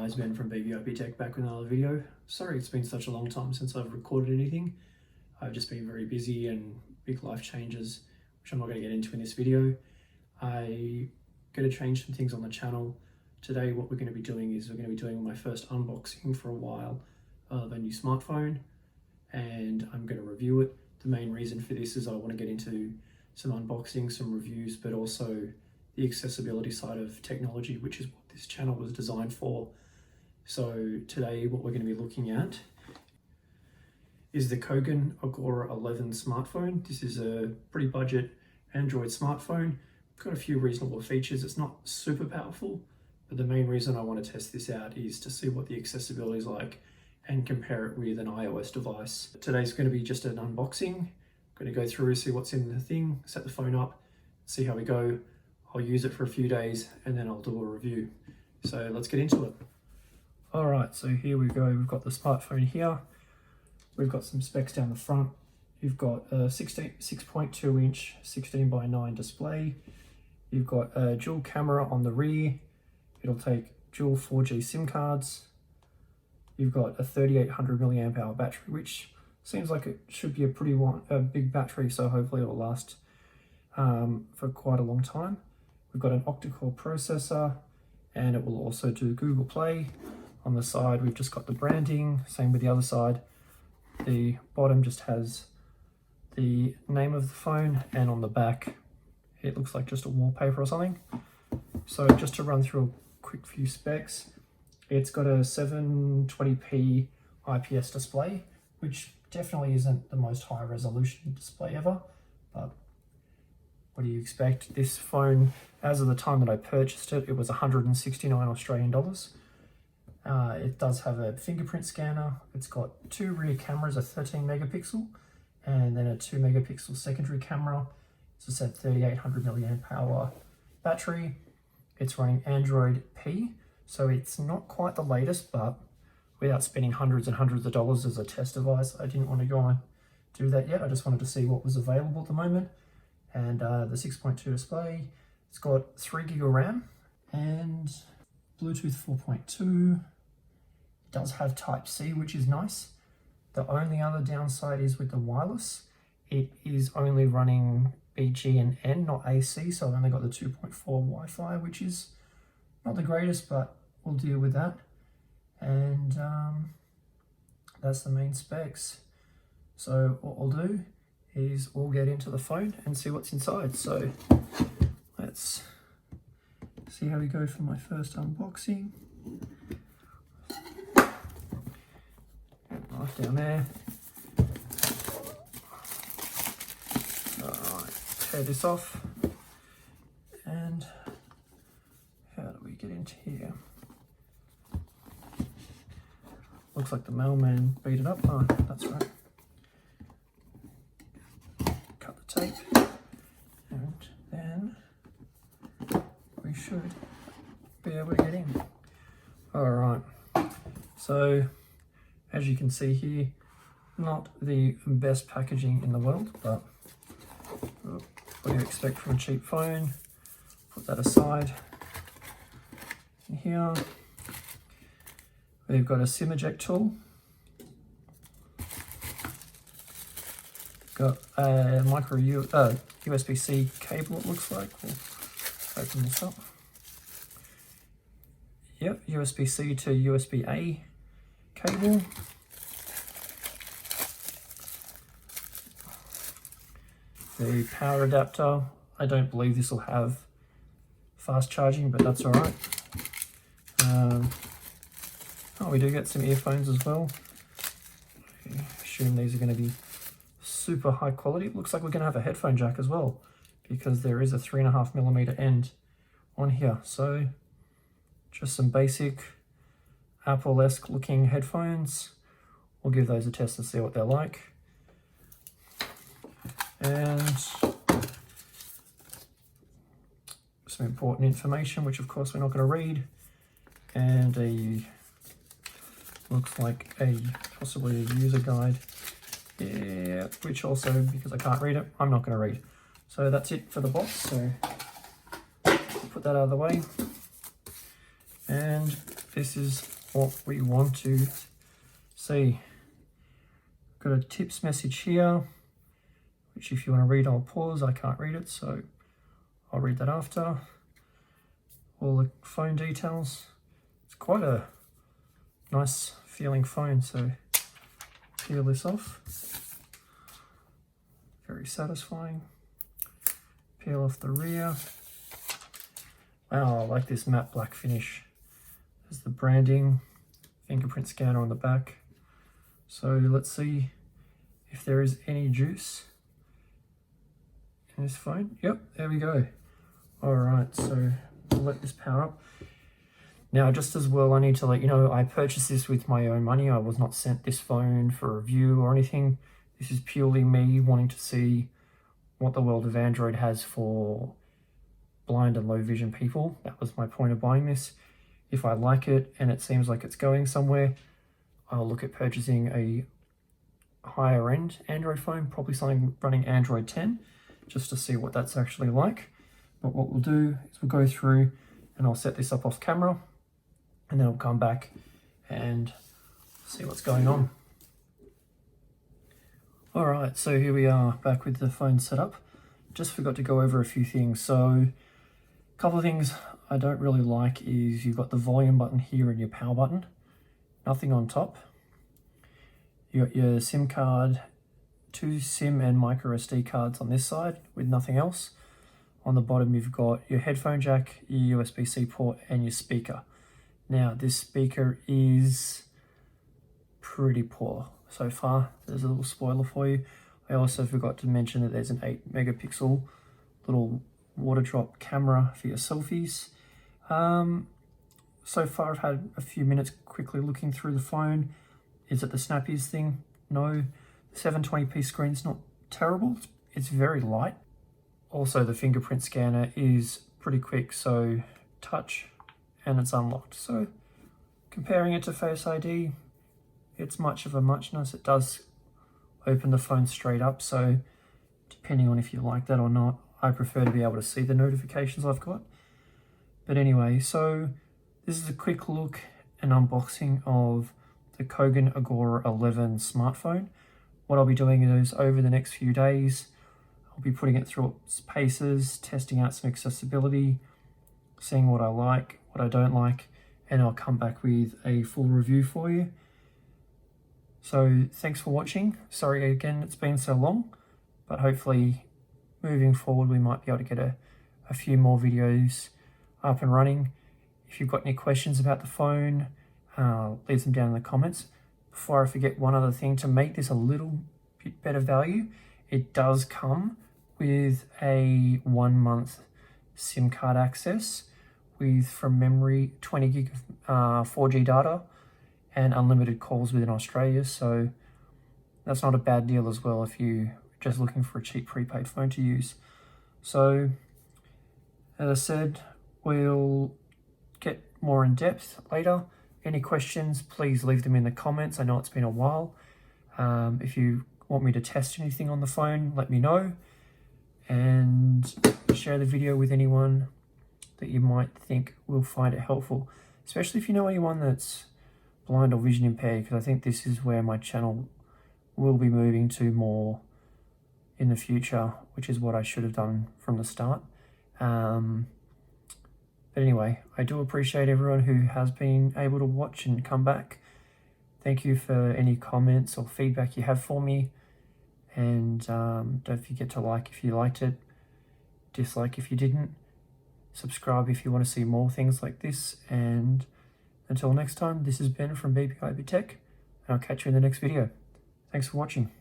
guys, Ben from BVIP Tech back with another video. Sorry it's been such a long time since I've recorded anything. I've just been very busy and big life changes, which I'm not going to get into in this video. I'm going to change some things on the channel. Today what we're going to be doing is we're going to be doing my first unboxing for a while of a new smartphone, and I'm going to review it. The main reason for this is I want to get into some unboxing, some reviews, but also the accessibility side of technology, which is what this channel was designed for. So today what we're going to be looking at is the Kogan Agora XI smartphone. This is a pretty budget Android smartphone. Got a few reasonable features. It's not super powerful, but the main reason I want to test this out is to see what the accessibility is like and compare it with an iOS device. Today's going to be just an unboxing. I'm going to go through, see what's in the thing, set the phone up, see how we go. I'll use it for a few days and then I'll do a review. So let's get into it. All right, so here we go. We've got the smartphone here. We've got some specs down the front. You've got a 6.2 inch 16:9 display. You've got a dual camera on the rear. It'll take dual 4G SIM cards. You've got a 3800 milliamp hour battery, which seems like it should be a big battery, so hopefully it'll last for quite a long time. We've got an octa-core processor, and it will also do Google Play. On the side, we've just got the branding, same with the other side. The bottom just has the name of the phone, and on the back, it looks like just a wallpaper or something. So just to run through a quick few specs, it's got a 720p IPS display, which definitely isn't the most high resolution display ever, but what do you expect? This phone, as of the time that I purchased it, it was 169 Australian dollars. It does have a fingerprint scanner. It's got two rear cameras, a 13 megapixel, and then a 2 megapixel secondary camera. As I said, 3800 milliamp hour battery. It's running Android P, so it's not quite the latest, but without spending hundreds and hundreds of dollars as a test device, I didn't want to go and do that yet. I just wanted to see what was available at the moment. And the 6.2 display, it's got 3 gig of RAM and Bluetooth 4.2. It does have Type-C, which is nice. The only other downside is with the wireless. It is only running BG and N, not AC, so I've only got the 2.4 Wi-Fi, which is not the greatest, but we'll deal with that. And that's the main specs. So what we'll do is we'll get into the phone and see what's inside. So let's see how we go for my first unboxing. Knife down there. Alright, tear this off. And how do we get into here? Looks like the mailman beat it up. Oh, that's right. Tape, and then we should be able to get in. All right, so as you can see here, not the best packaging in the world, but what do you expect from a cheap phone? Put that aside. In here we've got a SIM eject tool. Got a micro USB-C cable, it looks like. We'll open this up. Yep, USB-C to USB-A cable. The power adapter. I don't believe this will have fast charging, but that's all right. Oh, we do get some earphones as well. I assume these are going to be super high quality. It looks like we're going to have a headphone jack as well, because there is a 3.5mm end on here. So just some basic Apple-esque looking headphones. We'll give those a test and see what they're like. And some important information, which of course we're not going to read, and looks like possibly a user guide. Yeah, which also, because I can't read it, I'm not going to read. So that's it for the box. So put that out of the way. And this is what we want to see. Got a tips message here, which if you want to read, I'll pause. I can't read it, so I'll read that after. All the phone details. It's quite a nice feeling phone, so peel this off. Very satisfying. Peel off the rear. Wow, I like this matte black finish. There's the branding, fingerprint scanner on the back. So let's see if there is any juice in this phone. Yep, there we go. All right, so I'll let this power up. Now, just as well, I need to let you know, I purchased this with my own money. I was not sent this phone for review or anything. This is purely me wanting to see what the world of Android has for blind and low vision people. That was my point of buying this. If I like it and it seems like it's going somewhere, I'll look at purchasing a higher end Android phone, probably something running Android 10, just to see what that's actually like. But what we'll do is we'll go through and I'll set this up off camera, and then I'll come back and see what's going on. All right, so here we are back with the phone set up. Just forgot to go over a few things. So a couple of things I don't really like is you've got the volume button here and your power button. Nothing on top. You got your SIM card, 2 SIM and micro SD cards on this side with nothing else. On the bottom you've got your headphone jack, your USB-C port and your speaker. Now this speaker is pretty poor so far. There's a little spoiler for you. I also forgot to mention that there's an 8 megapixel little water drop camera for your selfies. So far I've had a few minutes quickly looking through the phone. Is it the snappiest thing? No. The 720p screen's not terrible. It's very light. Also the fingerprint scanner is pretty quick, so touch and it's unlocked. So comparing it to Face ID, it's much of a muchness. It does open the phone straight up, so depending on if you like that or not, I prefer to be able to see the notifications I've got. But anyway, so this is a quick look and unboxing of the Kogan Agora XI smartphone. What I'll be doing is over the next few days, I'll be putting it through its paces, testing out some accessibility, seeing what I like, what I don't like, and I'll come back with a full review for you. So thanks for watching. Sorry again it's been so long, but hopefully moving forward we might be able to get a few more videos up and running. If you've got any questions about the phone, leave them down in the comments. Before I forget, one other thing, to make this a little bit better value, it does come with a 1 month SIM card access with, from memory, 20 gig of 4G data and unlimited calls within Australia. So that's not a bad deal as well if you're just looking for a cheap prepaid phone to use. So as I said, we'll get more in depth later. Any questions, please leave them in the comments. I know it's been a while. If you want me to test anything on the phone, let me know. And share the video with anyone that you might think will find it helpful. Especially if you know anyone that's blind or vision impaired, because I think this is where my channel will be moving to more in the future, which is what I should have done from the start. But anyway, I do appreciate everyone who has been able to watch and come back. Thank you for any comments or feedback you have for me. And don't forget to like if you liked it, dislike if you didn't, subscribe if you want to see more things like this. And until next time, this is Ben from BPIB Tech, and I'll catch you in the next video. Thanks for watching.